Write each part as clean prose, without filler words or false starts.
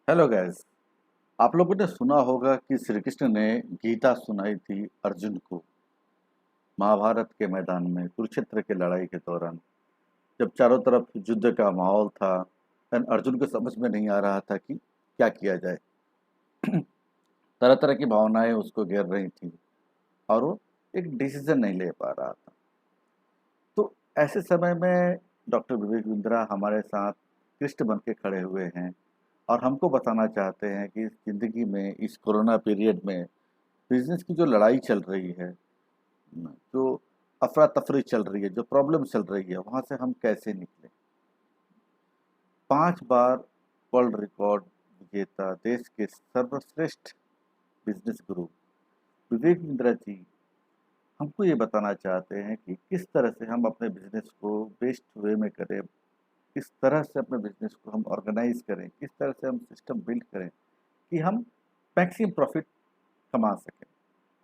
Hello guys. आप लोगों ने सुना होगा कि श्री कृष्ण ने गीता सुनाई थी अर्जुन को महाभारत के मैदान में कुरुक्षेत्र की लड़ाई के दौरान, जब चारों तरफ युद्ध का माहौल था। एंड अर्जुन को समझ में नहीं आ रहा था कि क्या किया जाए। तरह तरह की भावनाएं उसको घेर रही थी और वो एक डिसीजन नहीं ले पा रहा था। तो ऐसे समय में डॉक्टर विवेक बिंद्रा हमारे साथ कृष्ण बन के खड़े हुए हैं और हमको बताना चाहते हैं कि इस जिंदगी में, इस कोरोना पीरियड में बिजनेस की जो लड़ाई चल रही है, जो अफरा तफरी चल रही है, जो प्रॉब्लम चल रही है, वहां से हम कैसे निकले। 5 बार वर्ल्ड रिकॉर्ड विजेता, देश के सर्वश्रेष्ठ बिजनेस गुरु विवेक बिंद्रा जी हमको ये बताना चाहते हैं कि किस तरह से हम अपने बिजनेस को बेस्ट वे में करें, किस तरह से अपने बिजनेस को हम ऑर्गेनाइज करें, किस तरह से हम सिस्टम बिल्ड करें कि हम मैक्सिमम प्रॉफिट कमा सकें।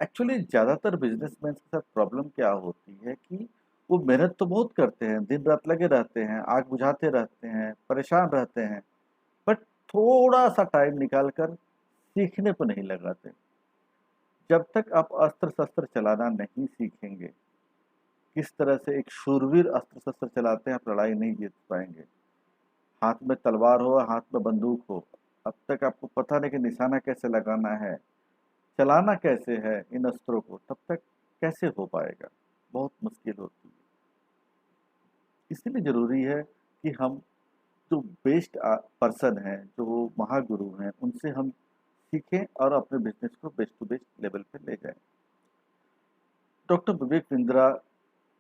एक्चुअली ज़्यादातर बिजनेसमैन के साथ प्रॉब्लम क्या होती है कि वो मेहनत तो बहुत करते हैं, दिन रात लगे रहते हैं, आग बुझाते रहते हैं, परेशान रहते हैं, बट थोड़ा सा टाइम निकाल कर सीखने को नहीं लगाते। जब तक आप अस्त्र शस्त्र चलाना नहीं सीखेंगे, किस तरह से एक शूरवीर अस्त्र शस्त्र चलाते हैं, आप लड़ाई नहीं जीत पाएंगे। हाथ में तलवार हो, हाथ में बंदूक हो, अब तक आपको पता नहीं कि निशाना कैसे लगाना है, चलाना कैसे है इन अस्त्रों को, तब तक कैसे हो पाएगा। बहुत मुश्किल होती है। इसीलिए ज़रूरी है कि हम जो बेस्ट पर्सन हैं, जो महागुरु हैं, उनसे हम सीखें और अपने बिजनेस को बेस्ट टू बेस्ट लेवल पे ले जाएं। डॉक्टर विवेक बिंद्रा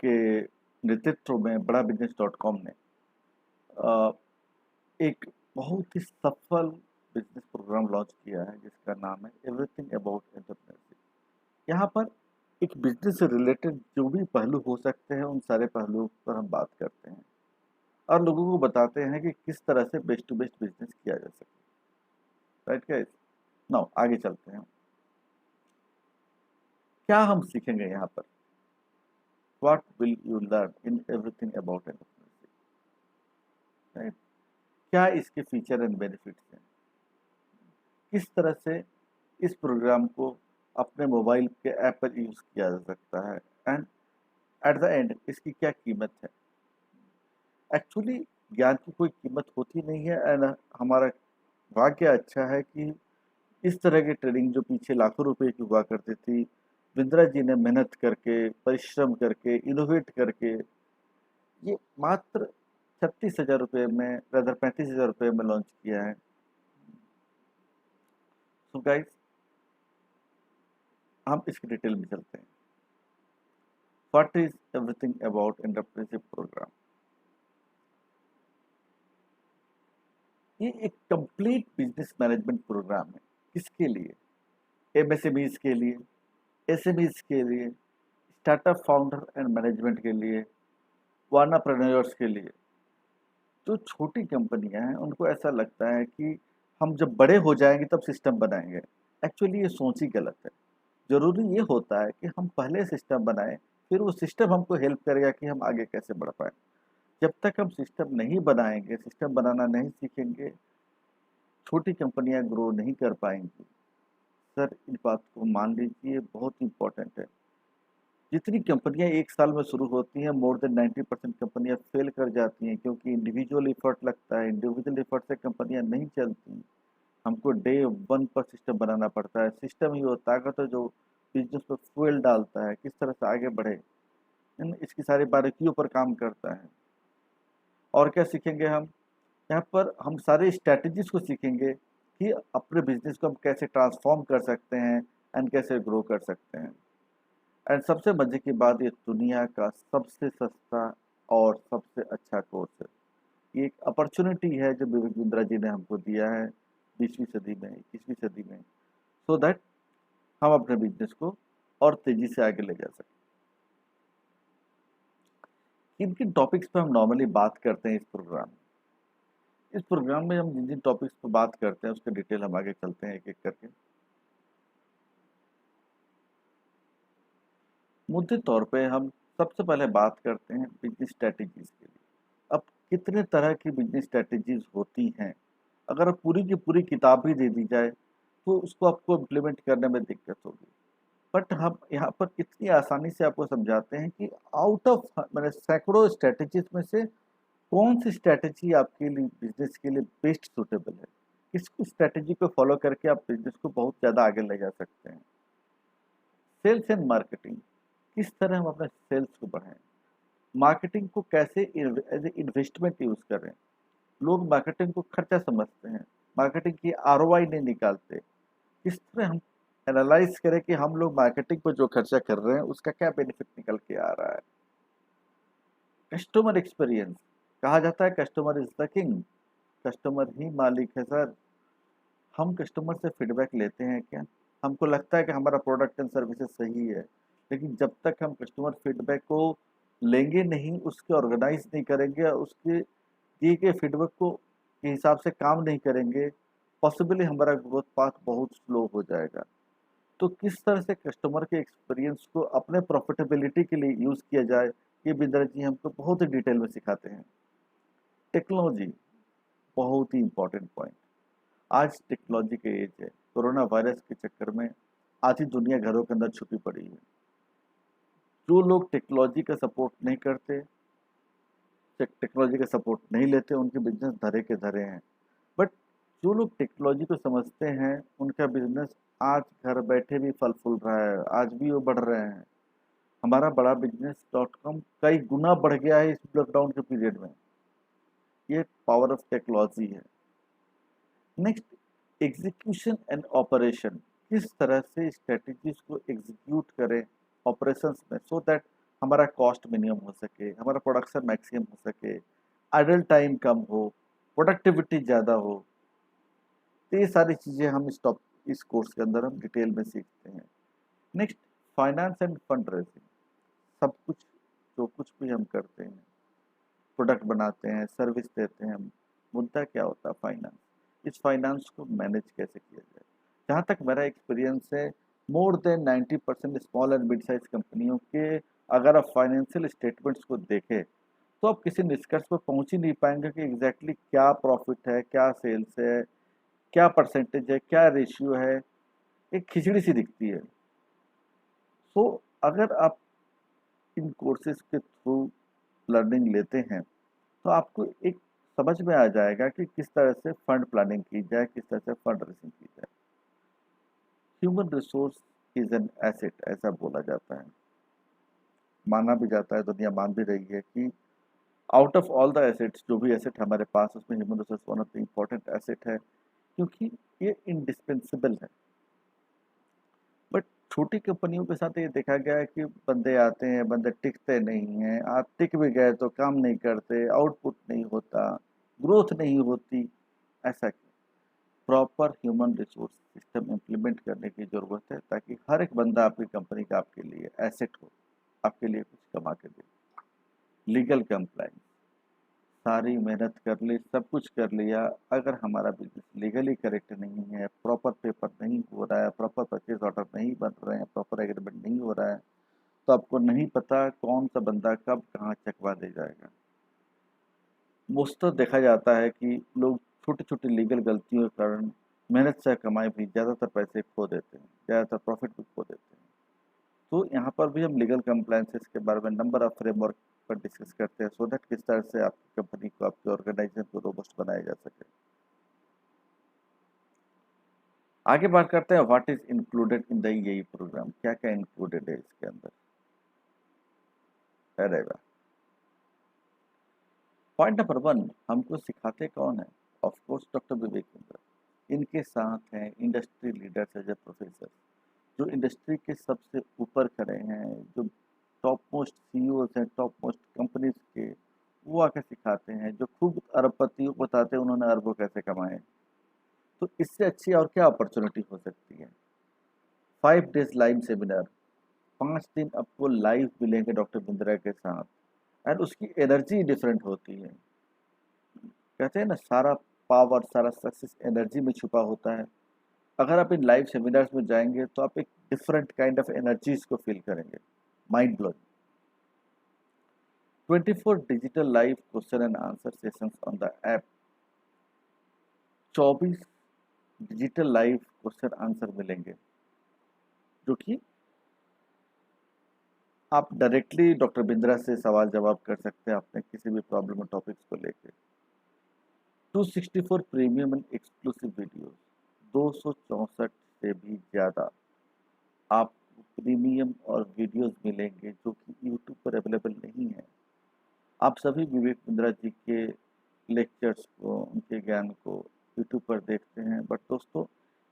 के नेतृत्व में बड़ा बिजनेस डॉट कॉम ने अ, एक बहुत ही सफल बिजनेस प्रोग्राम लॉन्च किया है जिसका नाम है एवरीथिंग अबाउट एंटरप्रेन्योरशिप। यहाँ पर एक बिजनेस से रिलेटेड जो भी पहलू हो सकते हैं, उन सारे पहलुओं पर हम बात करते हैं और लोगों को बताते हैं कि किस तरह से बेस्ट टू बेस्ट बिजनेस किया जा सके। राइट गाइस, नाउ आगे चलते हैं। क्या हम सीखेंगे यहाँ पर? What will you learn in everything about entrepreneurship? Right, क्या इसके फीचर एंड बेनिफिट्स हैं, किस तरह से इस प्रोग्राम को अपने मोबाइल के ऐप पर यूज किया जा सकता है, एंड एट द एंड इसकी क्या कीमत है। एक्चुअली ज्ञान की कोई कीमत होती नहीं है। एंड हमारा भाग्य अच्छा है कि इस तरह की ट्रेनिंग जो पीछे लाखों रुपए की हुआ करती थी, बिंद्रा जी ने मेहनत करके, परिश्रम करके, इनोवेट करके ये मात्र 36,000 रुपये में, रदर 35,000 रुपये में लॉन्च किया है। सो गाइस, हम इसकी डिटेल में चलते हैं। What is everything about entrepreneurship program? ये एक कंप्लीट बिजनेस मैनेजमेंट प्रोग्राम है। किसके लिए? एमएसएमईज के लिए, एसएमईज के लिए, स्टार्टअप फाउंडर एंड मैनेजमेंट के लिए, वानाप्रेन्योर्स के लिए। जो छोटी कंपनियां हैं उनको ऐसा लगता है कि हम जब बड़े हो जाएंगे तब सिस्टम बनाएंगे। एक्चुअली ये सोच ही गलत है। जरूरी ये होता है कि हम पहले सिस्टम बनाएं, फिर वो सिस्टम हमको हेल्प करेगा कि हम आगे कैसे बढ़ पाए। जब तक हम सिस्टम नहीं बनाएंगे, सिस्टम बनाना नहीं सीखेंगे, छोटी कंपनियां ग्रो नहीं कर पाएंगी। सर, इस बात को मान लीजिए, बहुत इंपॉर्टेंट है। जितनी कंपनियां एक साल में शुरू होती हैं, मोर देन 90% कंपनियां फेल कर जाती हैं, क्योंकि इंडिविजुअल एफर्ट लगता है। इंडिविजुअल एफर्ट से कंपनियां नहीं चलती। हमको डे वन पर सिस्टम बनाना पड़ता है। सिस्टम ही वो ताकत है जो बिजनेस पर फ्यूल डालता है, किस तरह से आगे बढ़े, इसकी सारी बारीकियों पर काम करता है। और क्या सीखेंगे हम? यहाँ पर हम सारे स्ट्रैटेजीज को सीखेंगे कि अपने बिजनेस को हम कैसे ट्रांसफॉर्म कर सकते हैं एंड कैसे ग्रो कर सकते हैं। एंड सबसे मजे की बात, ये दुनिया का सबसे सस्ता और सबसे अच्छा कोर्स है। ये एक अपॉर्चुनिटी है जो विवेक बिंद्रा जी ने हमको दिया है 20वीं सदी में, 21वीं सदी में, सो दैट हम अपने बिजनेस को और तेजी से आगे ले जा सकें। किन किन टॉपिक्स पे हम नॉर्मली बात करते हैं इस प्रोग्राम में? इस प्रोग्राम में हम जिन जिन टॉपिक्स पे बात करते हैं उसके डिटेल हम आगे चलते हैं एक एक करके। मुद्दे तौर पे हम सबसे पहले बात करते हैं बिजनेस स्ट्रेटेजीज के लिए। अब कितने तरह की बिजनेस स्ट्रेटेजीज होती हैं अगर पूरी की पूरी किताब ही दे दी जाए तो उसको आपको इम्प्लीमेंट करने में दिक्कत होगी। बट हम यहाँ पर कितनी आसानी से आपको समझाते हैं कि आउट ऑफ मैंने सैकड़ों स्ट्रेटेजीज में से कौन सी स्ट्रेटेजी आपके लिए बिजनेस के लिए बेस्ट सूटेबल है, किस स्ट्रेटेजी को फॉलो करके आप बिजनेस को बहुत ज़्यादा आगे ले जा सकते हैं। सेल्स एंड मार्केटिंग, किस तरह हम अपने सेल्स को बढ़ाएं, मार्केटिंग को कैसे एज ए इन्वेस्टमेंट यूज़ करें। लोग मार्केटिंग को खर्चा समझते हैं, मार्केटिंग की आरओआई नहीं निकालते। किस तरह हम एनालाइज करें कि हम लोग मार्केटिंग पर जो खर्चा कर रहे हैं उसका क्या बेनिफिट निकल के आ रहा है। कस्टमर एक्सपीरियंस, कहा जाता है customer is the king, customer ही मालिक है सर। हम कस्टमर से फीडबैक लेते हैं क्या? हमको लगता है कि हमारा प्रोडक्ट एंड सर्विसेज सही है, लेकिन जब तक हम कस्टमर फीडबैक को लेंगे नहीं, उसके ऑर्गेनाइज नहीं करेंगे, उसके दिए गए फीडबैक को के हिसाब से काम नहीं करेंगे, पॉसिबली हमारा ग्रोथ पाथ बहुत स्लो हो जाएगा। तो किस तरह से कस्टमर के एक्सपीरियंस को अपने प्रॉफिटेबिलिटी के लिए यूज़ किया जाए, ये बिंदर जी हमको बहुत ही डिटेल में सिखाते हैं। टेक्नोलॉजी, बहुत ही इंपॉर्टेंट पॉइंट। आज टेक्नोलॉजी के एज है, कोरोना वायरस के चक्कर में आधी दुनिया घरों के अंदर छुपी पड़ी है। जो लोग टेक्नोलॉजी का सपोर्ट नहीं करते, टेक्नोलॉजी का सपोर्ट नहीं लेते, उनके बिजनेस धरे के धरे हैं। बट जो लोग टेक्नोलॉजी को समझते हैं, उनका बिजनेस आज घर बैठे भी फल फूल रहा है, आज भी वो बढ़ रहे हैं। हमारा बड़ा बिजनेस डॉट कॉम कई गुना बढ़ गया है इस लॉकडाउन के पीरियड में। ये पावर ऑफ टेक्नोलॉजी है। नेक्स्ट, एग्जीक्यूशन एंड ऑपरेशन, किस तरह से स्ट्रेटजीज को एग्जीक्यूट करें ऑपरेशंस में, सो दैट हमारा कॉस्ट मिनिमम हो सके, हमारा प्रोडक्शन मैक्सिमम हो सके, आइडल टाइम कम हो, प्रोडक्टिविटी ज़्यादा हो। तो ये सारी चीज़ें हम इस कोर्स के अंदर हम डिटेल में सीखते हैं। Next, finance end fund raising. सब कुछ जो कुछ भी हम करते हैं, प्रोडक्ट बनाते हैं, सर्विस देते हैं, मुद्दा क्या होता है? फाइनेंस। इस फाइनेंस को मैनेज कैसे किया जाए? जहाँ तक मेरा एक्सपीरियंस है, more than 90% small and mid size कंपनियों के अगर आप फाइनेंशियल स्टेटमेंट्स को देखें तो आप किसी निष्कर्ष पर पहुंच ही नहीं पाएंगे कि एग्जैक्टली क्या प्रॉफिट है, क्या सेल्स है, क्या परसेंटेज है, क्या रेशियो है। एक खिचड़ी सी दिखती है। सो अगर आप इन कोर्सेज के थ्रू लर्निंग लेते हैं तो आपको एक समझ में आ जाएगा कि किस तरह से फंड प्लानिंग की जाए, किस तरह से फंड रेजिंग की जाए। Human resource is an asset, ऐसा बोला जाता है, माना भी जाता है, दुनिया मान भी रही है कि out of all the assets, जो भी एसेट हमारे पास, उसमें human resource one of the important asset है, क्योंकि ये इंडिस्पेंसिबल है। बट छोटी कंपनियों के साथ ये देखा गया है कि बंदे आते हैं, बंदे टिकते नहीं हैं, आज टिक भी गए तो काम नहीं करते, आउटपुट नहीं होता, ग्रोथ नहीं होती। ऐसा क्यों? Proper human resource system implement करने की ज़रूरत है ताकि हर एक बंदा आपकी कंपनी का आपके लिए एसेट हो, आपके लिए कुछ कमा के दे। लीगल कंप्लाइंस, सारी मेहनत कर ली, सब कुछ कर लिया, अगर हमारा बिजनेस लीगली करेक्ट नहीं है, प्रॉपर पेपर नहीं हो रहा है, प्रॉपर परचेज ऑर्डर नहीं बन रहे हैं, प्रॉपर एग्रीमेंट नहीं हो रहा है, तो आपको नहीं पता कौन सा बंदा कब कहाँ चकवा दे जाएगा। मोस्टली देखा जाता है कि लोग छोटी छोटी लीगल गलतियों के कारण मेहनत से कमाए भी ज़्यादातर पैसे खो देते हैं, ज़्यादातर प्रॉफिट भी खो देते हैं। तो यहाँ पर भी हम लीगल कंप्लायंसेस के बारे में नंबर ऑफ फ्रेमवर्क पर डिस्कस करते हैं, सो दैट किस तरह से आपकी कंपनी को, आपके ऑर्गेनाइजेशन को रोबस्ट बनाया जा सके। आगे बात करते हैं what is included in the EAE programme, क्या क्या इंक्लूडेड है इसके अंदर। अरे वाह। पॉइंट नंबर 1, हमको सिखाते कौन है? Of course doctor Vivek. इनके साथ हैं industry leaders as a professor, जो इंडस्ट्री के सबसे ऊपर खड़े हैं, जो टॉप मोस्ट सीईओ हैं टॉप मोस्ट कंपनीज के, वो आके सिखाते हैं, जो खूब अरबपतियों को बताते हैं उन्होंने अरबों कैसे कमाए। तो इससे अच्छी और क्या अपॉर्चुनिटी हो सकती है? 5 डेज लाइव सेमिनार, 5 दिन आपको लाइव मिलेंगे डॉक्टर बिंद्रा के साथ, एंड उसकी एनर्जी डिफरेंट होती है। कहते हैं ना, सारा पावर, सारा सक्सेस एनर्जी में छुपा होता है। अगर आप इन लाइव सेमिनार्स में जाएंगे तो आप एक डिफरेंट काइंड ऑफ एनर्जीज को फील करेंगे, mind blowing. 24 digital live question and answer sessions on the app. 24 digital live question answer मिलेंगे, जो कि आप डायरेक्टली डॉक्टर बिंद्रा से सवाल जवाब कर सकते हैं अपने किसी भी प्रॉब्लम और टॉपिक्स को लेकर। 264 प्रीमियम एंड एक्सक्लूसिव वीडियोस, 264 से भी ज़्यादा आपको प्रीमियम और वीडियोस मिलेंगे जो कि यूट्यूब पर अवेलेबल नहीं है। आप सभी विवेक बिंद्रा जी के लेक्चर्स को, उनके ज्ञान को यूट्यूब पर देखते हैं, बट दोस्तों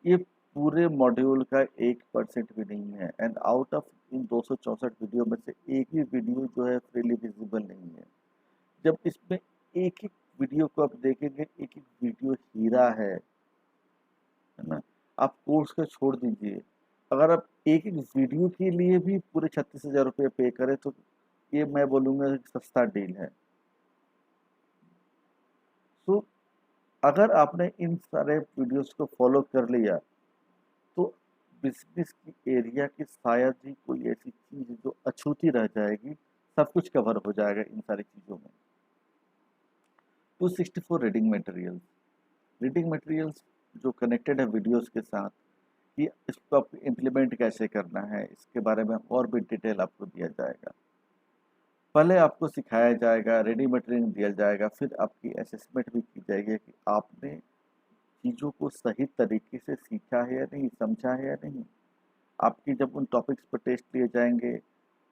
ये पूरे मॉड्यूल का 1% भी नहीं है। And out of in 264 video में से एक भी वीडियो जो है फ्रीली विजिबल नहीं है। जब इसमें एक एक वीडियो को आप देखेंगे, एक एक वीडियो हीरा है ना। आप कोर्स का छोड़ दीजिए, अगर आप एक एक वीडियो के लिए भी पूरे 36,000 रुपये पे करें तो ये मैं बोलूँगा सस्ता डील है। सो अगर आपने इन सारे वीडियोस को फॉलो कर लिया तो बिजनेस की एरिया की शायद ही कोई ऐसी चीज़ जो अछूती रह जाएगी, सब कुछ कवर हो जाएगा इन सारी चीज़ों में। 264 रीडिंग मटेरियल्स जो कनेक्टेड है वीडियोस के साथ, कि इसको आपको इम्प्लीमेंट कैसे करना है, इसके बारे में और भी डिटेल आपको दिया जाएगा। पहले आपको सिखाया जाएगा, रेडी मटेरियल दिया जाएगा, फिर आपकी असेसमेंट भी की जाएगी कि आपने चीज़ों को सही तरीके से सीखा है या नहीं, समझा है या नहीं। आपकी जब उन टॉपिक्स पर टेस्ट लिए जाएंगे,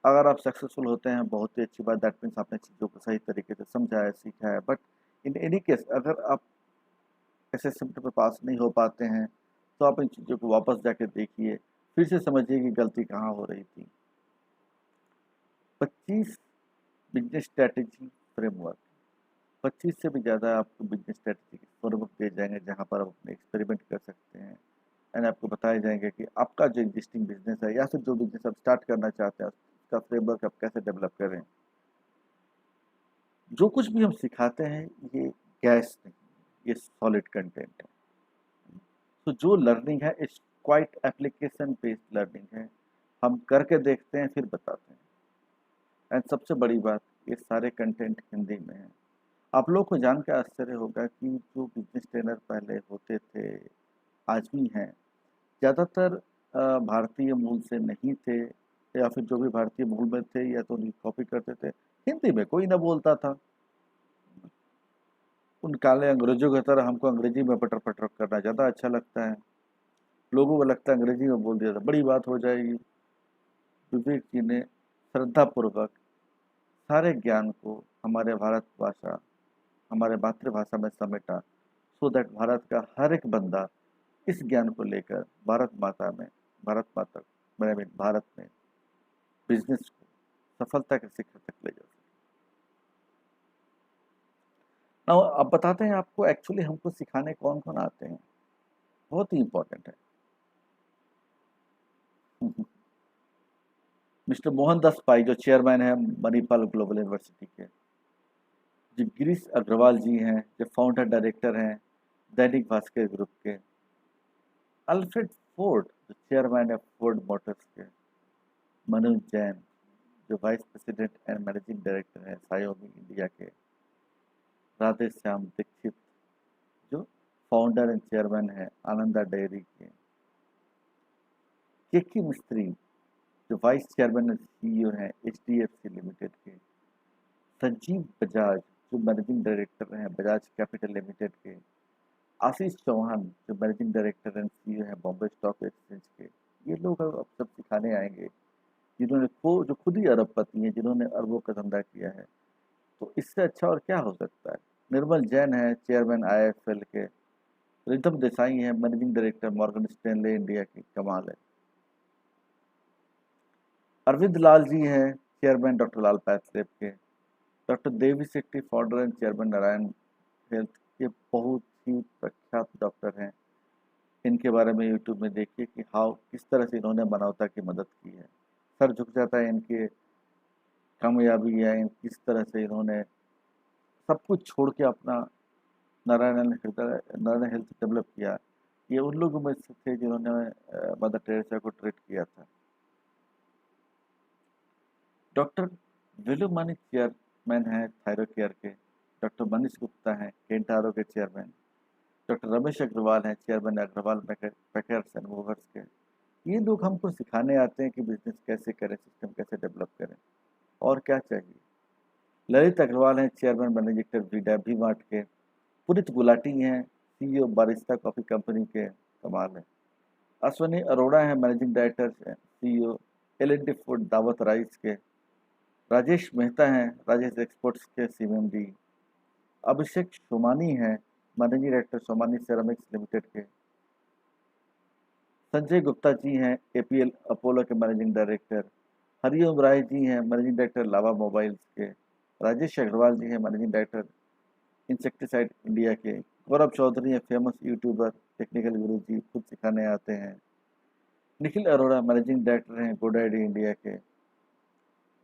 अगर आप सक्सेसफुल होते हैं बहुत ही अच्छी बात, दैट मीन्स आपने चीज़ों को सही तरीके से समझा है, सीखा है। बट इन एनी केस अगर आप असेसमेंट में पास नहीं हो पाते हैं तो आप इन चीज़ों को वापस जाके देखिए, फिर से समझिए कि गलती कहाँ हो रही थी। 25 बिजनेस स्ट्रैटेजी फ्रेमवर्क, 25 से भी ज़्यादा आपको बिजनेस स्ट्रैटेजी के फ्रेमवर्क दिए जाएंगे जहाँ पर आप अपने एक्सपेरिमेंट कर सकते हैं। एंड आपको बताए जाएंगे कि आपका जो एग्जिस्टिंग बिजनेस है या फिर जो बिजनेस आप स्टार्ट करना चाहते हैं उसका फ्रेमवर्क आप कैसे डेवलप करें। जो कुछ भी हम सिखाते हैं ये गैस नहीं, ये सॉलिड कंटेंट है। तो जो लर्निंग है it's quite application based learning है, हम करके देखते हैं फिर बताते हैं। एंड सबसे बड़ी बात, ये सारे कंटेंट हिंदी में है। आप लोग को जान के आश्चर्य होगा कि जो बिजनेस ट्रेनर पहले होते थे, आज भी हैं, ज़्यादातर भारतीय मूल से नहीं थे, या फिर जो भी भारतीय मूल में थे या तो उनकी कॉपी करते थे। हिंदी में कोई ना बोलता था, उन काले अंग्रेजों की तरह हमको अंग्रेजी में पटर पटर करना ज़्यादा अच्छा लगता है। लोगों को लगता है अंग्रेजी में बोल दिया तो बड़ी बात हो जाएगी। विवेक जी ने श्रद्धापूर्वक सारे ज्ञान को हमारे भारत भाषा, हमारे मातृभाषा में समेटा, सो दैट भारत का हर एक बंदा इस ज्ञान को लेकर भारत माता मैंने भारत में बिजनेस को सफलता के शिखर तक ले जा सके। नाउ अब बताते हैं आपको एक्चुअली हमको सिखाने कौन कौन आते हैं, बहुत ही इंपॉर्टेंट है। मिस्टर मोहन दास पाई जो चेयरमैन है मणिपाल ग्लोबल यूनिवर्सिटी के, जो गिरीश अग्रवाल जी हैं जो फाउंडर डायरेक्टर हैं दैनिक भास्कर ग्रुप के, अल्फ्रेड फोर्ड जो चेयरमैन है फोर्ड मोटर्स के, मनोज जैन जो vice president and managing director हैं सायोमी इंडिया के, राधे श्याम दीक्षित जो फाउंडर एंड चेयरमैन है आनंदा डेयरी के मिस्त्री जो वाइस चेयरमैन एंड सीईओ हैं HDFC लिमिटेड के, संजीव बजाज जो मैनेजिंग डायरेक्टर हैं बजाज कैपिटल लिमिटेड के, आशीष चौहान जो मैनेजिंग डायरेक्टर एंड सीईओ हैं बॉम्बे स्टॉक एक्सचेंज के। ये लोग अब सब सिखाने आएंगे जिन्होंने जो खुद ही अरबपति हैं, जिन्होंने अरबों का धंधा किया है। तो इससे अच्छा और क्या हो सकता है। निर्मल जैन है चेयरमैन IIFL के, रितम देसाई है managing director Morgan Stanley India की, कमाल है। अरविंद लाल जी हैं चेयरमैन डॉक्टर लाल पैथलैब के, doctor Devi Shetty founder and chairman Narayan health के, बहुत ही प्रख्यात डॉक्टर हैं। इनके बारे में यूट्यूब में देखिए कि किस तरह से इन्होंने मानवता की मदद की है। सर झुक जाता है इनके कामयाबी है, किस तरह से इन्होंने सब कुछ छोड़ के अपना नारायण हेल्थ डेवलप किया। ये उन लोगों में से थे जिन्होंने मदर टेरेसा को ट्रीट किया था। डॉक्टर वेलुमानी चेयरमैन है थायरो केयर के, डॉक्टर मनीष गुप्ता हैं केंटारो के चेयरमैन, डॉक्टर रमेश अग्रवाल हैं, chairman Agarwal packers and movers के। ये लोग हमको सिखाने आते हैं कि बिजनेस कैसे करें, सिस्टम कैसे डेवलप करें और क्या चाहिए। ललित अग्रवाल हैं, chairman managing director V mart के। पुनीत गुलाटी हैं, सीईओ बारिस्ता कॉफ़ी कंपनी के। कमाल है। अश्वनी अरोड़ा हैं, managing director CEO L&T food दावत राइस के। राजेश मेहता हैं, राजेश एक्सपोर्ट्स के सीएमडी। अभिषेक सोमानी हैं, managing director Somani ceramics limited के। संजय गुप्ता जी हैं, एपीएल अपोलो के मैनेजिंग डायरेक्टर। हरिओम राय जी हैं, मैनेजिंग डायरेक्टर लावा मोबाइल्स के। राजेश अग्रवाल जी हैं, मैनेजिंग डायरेक्टर इंसेक्टिसाइड इंडिया के। गौरव चौधरी हैं, फेमस यूट्यूबर, टेक्निकल गुरु जी, खुद सिखाने आते हैं। निखिल अरोड़ा मैनेजिंग डायरेक्टर हैं गोडाइडी इंडिया के।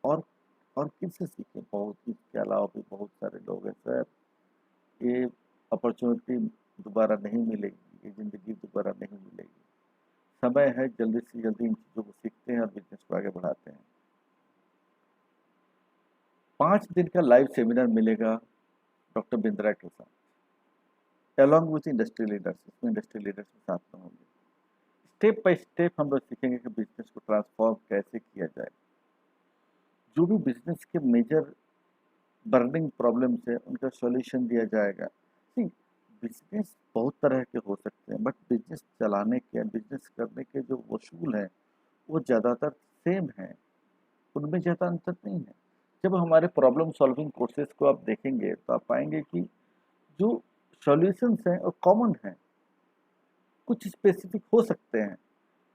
और और किससे सीखे, बहुत, इसके अलावा भी बहुत सारे लोग हैं सर। ये अपॉर्चुनिटी दोबारा नहीं मिलेगी, ये ज़िंदगी दोबारा नहीं मिलेगी। समय है, जल्दी से जल्दी इन चीज़ों को सीखते हैं और बिजनेस को आगे बढ़ाते हैं। 5 दिन का लाइव सेमिनार मिलेगा डॉक्टर बिंद्रा के साथ, अलॉन्ग विथ इंडस्ट्री लीडर्स। इसमें इंडस्ट्री लीडर्स के साथ में होंगे। स्टेप बाय स्टेप हम लोग सीखेंगे कि बिजनेस को ट्रांसफॉर्म कैसे किया जाए। जो भी बिजनेस के मेजर बर्निंग प्रॉब्लम्स है उनका सॉल्यूशन दिया जाएगा। सी, बिजनेस बहुत तरह के हो सकते हैं, बट बिजनेस चलाने के, बिजनेस करने के जो वसूल हैं वो ज़्यादातर सेम हैं, उनमें ज़्यादा अंतर नहीं है। जब हमारे प्रॉब्लम सॉल्विंग कोर्सेज को आप देखेंगे तो आप पाएंगे कि जो सॉल्यूशंस हैं वो कॉमन हैं, कुछ स्पेसिफिक हो सकते हैं,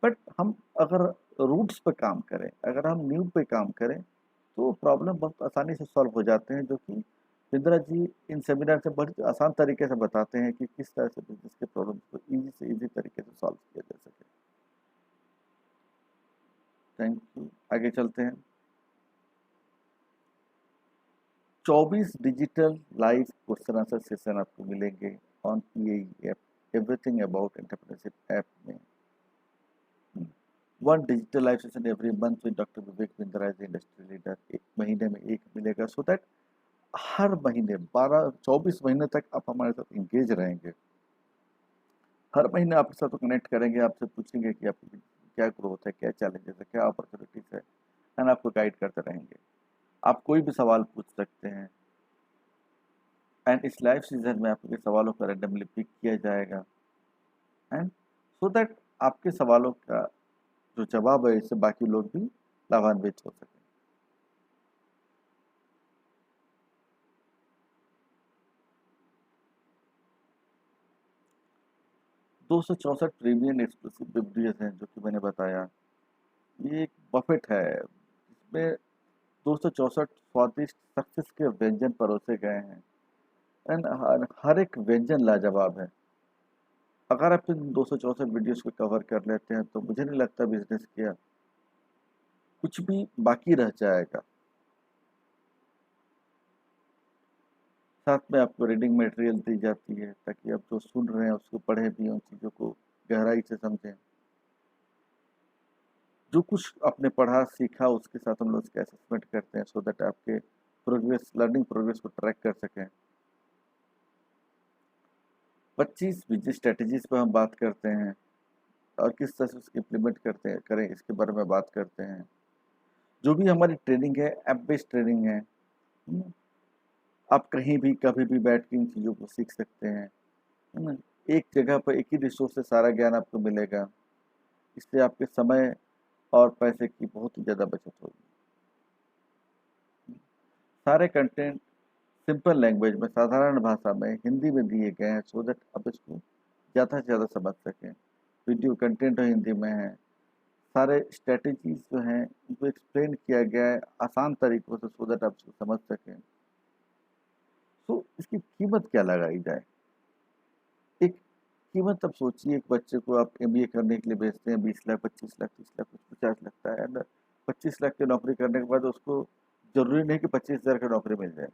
बट हम अगर रूट्स पे काम करें, अगर हम नींव पे काम करें तो प्रॉब्लम बहुत आसानी से सॉल्व हो जाते हैं, जो कि बिंद्रा जी इन सेमिनार से बहुत आसान तरीके से बताते हैं कि किस तरह से बिजनेस के प्रॉब्लम्स को ईजी से ईजी तरीके से सॉल्व किया जा सके। Thank you. आगे चलते हैं। 24 digital live question answer session आपको मिलेंगे on EAE app, everything about entrepreneurship app में। One digital live session every month with doctor Vivek Bindra as industry leader. एक महीने में एक मिलेगा, सो दैट हर महीने 12-24 महीने तक आप हमारे साथ इंगेज रहेंगे। हर महीने आपके साथ कनेक्ट करेंगे, आपसे पूछेंगे कि आपकी क्या ग्रोथ है, क्या चैलेंजेस है, क्या अपॉर्चुनिटीज है, एंड आपको गाइड करते रहेंगे। आप कोई भी सवाल पूछ सकते हैं, एंड इस लाइव सीजन में आपके सवालों को रैंडमली पिक किया जाएगा, एंड सो दैट आपके सवालों का जो जवाब है इससे बाकी लोग भी लाभान्वित हो सकें। 264 प्रीमियम एक्सक्लूसिव बेवरेजेस हैं जो कि मैंने बताया। ये एक बफेट है, इसमें 264 स्वादिष्ट सक्सेस के व्यंजन परोसे गए हैं, एंड हर एक व्यंजन लाजवाब है। अगर आप इन 264 वीडियोस को कवर कर लेते हैं तो मुझे नहीं लगता बिजनेस किया कुछ भी बाकी रह जाएगा। साथ में आपको रीडिंग मटेरियल दी जाती है ताकि आप जो सुन रहे हैं उसको पढ़ें भी, उन चीज़ों को गहराई से समझें। जो कुछ आपने पढ़ा सीखा उसके साथ हम लोग उसका असेसमेंट करते हैं, सो दैट आपके प्रोग्रेस, लर्निंग प्रोग्रेस को ट्रैक कर सकें। 25 बिजनेस स्ट्रेटजीज पर हम बात करते हैं और किस तरह से उसको इम्प्लीमेंट करते हैं, करें, इसके बारे में बात करते हैं। जो भी हमारी ट्रेनिंग है ऐप बेस्ड ट्रेनिंग है। आप कहीं भी कभी भी बैठ के इन चीज़ों को सीख सकते हैं, है ना। एक जगह पर एक ही रिसोर्स से सारा ज्ञान आपको मिलेगा, इससे आपके समय और पैसे की बहुत ही ज़्यादा बचत होगी। सारे कंटेंट सिंपल लैंग्वेज में, साधारण भाषा में, हिंदी में दिए गए हैं, सो दैट आप इसको ज़्यादा से ज़्यादा समझ सकें। वीडियो कंटेंट हिंदी में है, सारे स्ट्रेटजीज जो हैं उनको एक्सप्लेन किया गया है आसान तरीक़ों से, सो दैट आप इसको समझ सकें। तो इसकी कीमत क्या लगाई जाए? एक कीमत आप सोचिए, एक बच्चे को आप एमबीए करने के लिए भेजते हैं, 20 लाख, 25 लाख, 30 लाख, कुछ 50 लगता है, एंड 25 लाख की नौकरी करने के बाद उसको ज़रूरी नहीं कि 25,000 की नौकरी मिल जाए।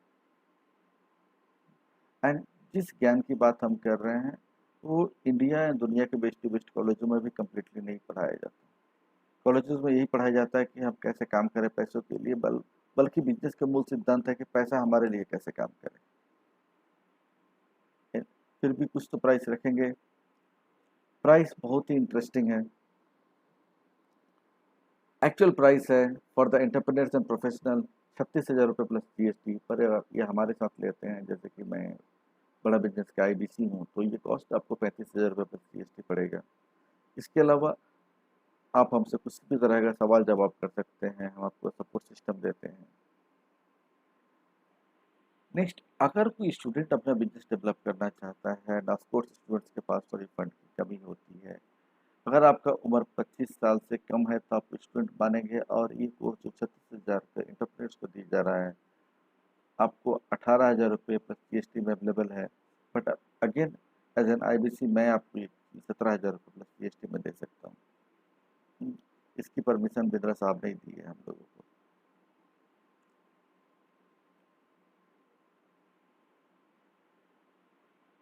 एंड जिस ज्ञान की बात हम कर रहे हैं वो इंडिया या दुनिया के बेस्ट टू बेस्ट कॉलेजों में भी कम्प्लीटली नहीं पढ़ाया जाता। कॉलेजेस में यही पढ़ाया जाता है कि हम कैसे काम करें पैसों के लिए, बल्कि बिजनेस का मूल सिद्धांत है कि पैसा हमारे लिए कैसे काम करे। फिर भी कुछ तो प्राइस रखेंगे। प्राइस बहुत ही इंटरेस्टिंग है। एक्चुअल प्राइस है for the entrepreneurs and professional 36,000 रुपये प्लस जीएसटी। पर ये हमारे साथ लेते हैं, जैसे कि मैं बड़ा बिजनेस का आईबीसी हूँ, तो ये कॉस्ट आपको 35,000 रुपये प्लस जीएसटी पड़ेगा। इसके अलावा आप हमसे कुछ भी तरह का सवाल जवाब कर सकते हैं, हम आपको सपोर्ट सिस्टम देते हैं। नेक्स्ट, अगर कोई स्टूडेंट अपना बिजनेस डेवलप करना चाहता है, ऑफ कोर्स स्टूडेंट्स के पास थोड़ी फंड की कमी होती है। अगर आपका उम्र 25 साल से कम है तो आप स्टूडेंट मानेंगे, और ये कोर्स जो 36,000 रुपये इंटरप्रेन्योर्स को दिया जा रहा है, आपको 18,000 रुपये प्लस जीएसटी में अवेलेबल है। But again as an IBC मैं आपको ये 17,000 रुपये प्लस जीएसटी में दे सकता हूँ। इसकी परमिशन बिंद्रा साहब ने दी है हम लोगों को।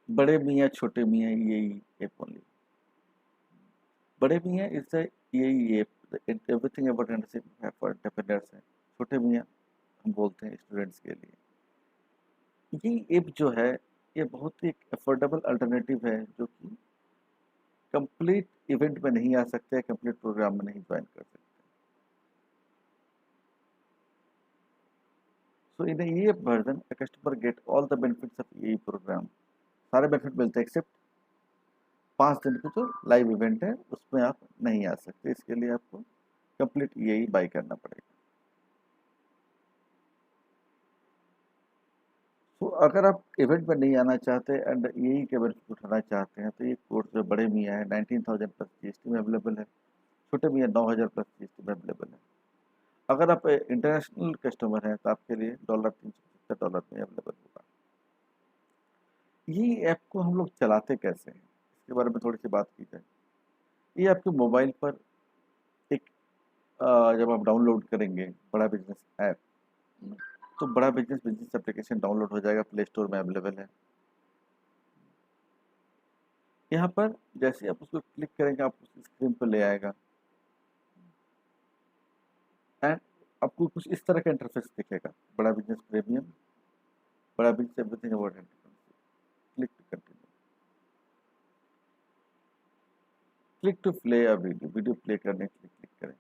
बड़े मियाँ छोटे मियाँ यही ऐप ओनली। बड़े मियाँ इज यही app everything about for entrepreneurs है। छोटे मियाँ हम बोलते हैं स्टूडेंट्स के लिए। ये ऐप जो है, ये बहुत ही अफोर्डेबल अल्टरनेटिव है, जो कि कंप्लीट इवेंट में नहीं आ सकते, कंप्लीट प्रोग्राम में नहीं ज्वाइन कर सकते। सो इन ये version customer get all the benefits of ये प्रोग्राम। सारे बेनिफिट मिलते हैं एक्सेप्ट 5 दिन का जो लाइव इवेंट है उसमें आप नहीं आ सकते। इसके लिए आपको कंप्लीट यही बाई करना पड़ेगा। तो अगर आप इवेंट में नहीं आना चाहते एंड यही के बेनिफिट उठाना चाहते हैं, तो ये कोर्स जो बड़े मियाँ है 19,000 प्लस जीएसटी में अवेलेबल है। छोटे मियाँ 9,000 प्लस जीएसटी में अवेलेबल है। अगर आप इंटरनेशनल कस्टमर हैं तो आपके लिए $375 में अवेलेबल होगा। ये ऐप को हम लोग चलाते कैसे हैं, इसके बारे में थोड़ी सी बात की जाए। ये आपके मोबाइल पर एक जब आप डाउनलोड करेंगे बड़ा बिजनेस ऐप, तो बड़ा बिजनेस बिजनेस एप्लीकेशन डाउनलोड हो जाएगा, प्ले स्टोर में अवेलेबल है। यहाँ पर जैसे आप उसको क्लिक करेंगे आप उसकी स्क्रीन पर ले आएगा, एंड आपको कुछ इस तरह का इंटरफेस दिखेगा, बड़ा बिजनेस प्रीमियम, बड़ा business everything about entrepreneurship. Click to continue, click to play a video, video play करने के लिए क्लिक करें,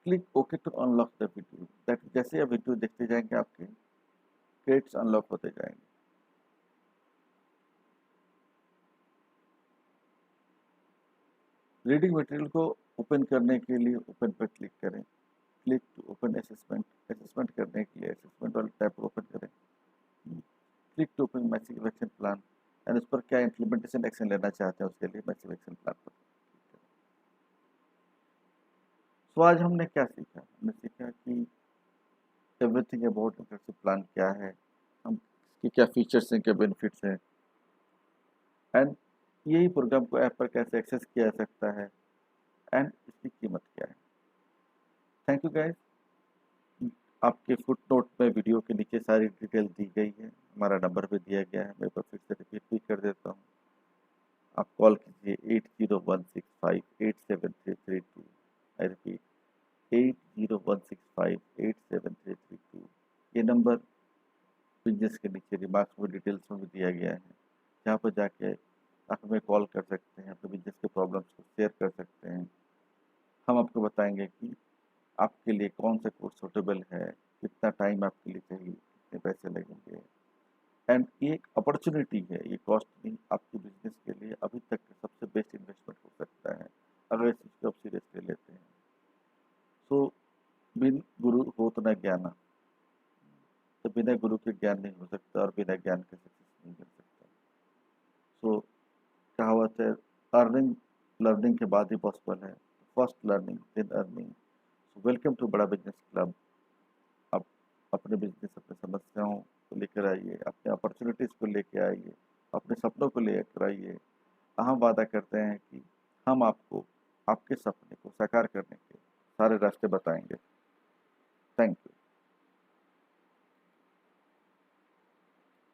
click okay to unlock the video. That जैसे आप वीडियो देखते जाएंगे आपके क्रेडिट्स अनलॉक होते जाएंगे। रीडिंग मटेरियल को ओपन करने के लिए ओपन पर क्लिक करें, click to open assessment, assessment करने के लिए असेसमेंट वाले टैब को ओपन करें, click to open massive action plan, and उस पर क्या इम्प्लीमेंटेशन एक्शन लेना चाहते हैं उसके लिए मैसिव एक्शन प्लान पर। तो आज हमने क्या सीखा, हमने सीखा कि एवरीथिंग अबाउट इंटर्नशिप प्लान क्या है, हम इसके क्या फीचर्स हैं, क्या बेनिफिट्स हैं, एंड यही प्रोग्राम को ऐप पर कैसे एक्सेस किया जा सकता है, एंड इसकी कीमत क्या है। Thank you guys. आपके फुट नोट में वीडियो के नीचे सारी डिटेल दी गई है, हमारा नंबर भी दिया गया है, मैं एक बार फिर से रिपीट भी कर देता हूँ। आप कॉल कीजिए 8016587332। I repeat 8016587332। ये नंबर बिजनेस के नीचे रिमार्क्स में डिटेल्स में भी दिया गया है, जहाँ पर जाके आप हमें कॉल कर सकते हैं, अपने बिजनेस के प्रॉब्लम्स को शेयर कर सकते हैं। हम आपको बताएंगे कि आपके लिए कौन सा कोर्स सूटेबल है, कितना टाइम आपके लिए चाहिए, कितने पैसे लगेंगे, एंड ये एक अपॉर्चुनिटी है, ये कॉस्ट नहीं, आपके बिजनेस के लिए अभी तक सबसे बेस्ट इन्वेस्टमेंट हो सकता है अगर इस चीज़ को आप सीरियसली लेते हैं। सो बिन गुरु हो तो न ज्ञाना, तो बिना गुरु के ज्ञान नहीं हो सकता, और बिना ज्ञान के सक्सेस नहीं मिल सकता। सो कहावत है, अर्निंग लर्निंग के बाद ही पॉसिबल है, first learning then earning. So welcome to बड़ा बिजनेस क्लब। आप अपने बिजनेस, अपने समस्याओं को लेकर आइए, अपने अपॉर्चुनिटीज़ को लेकर आइए, अपने सपनों को लेकर आइए। हम वादा करते हैं कि हम आपको आपके सपने को साकार करने के सारे रास्ते बताएंगे। Thank you.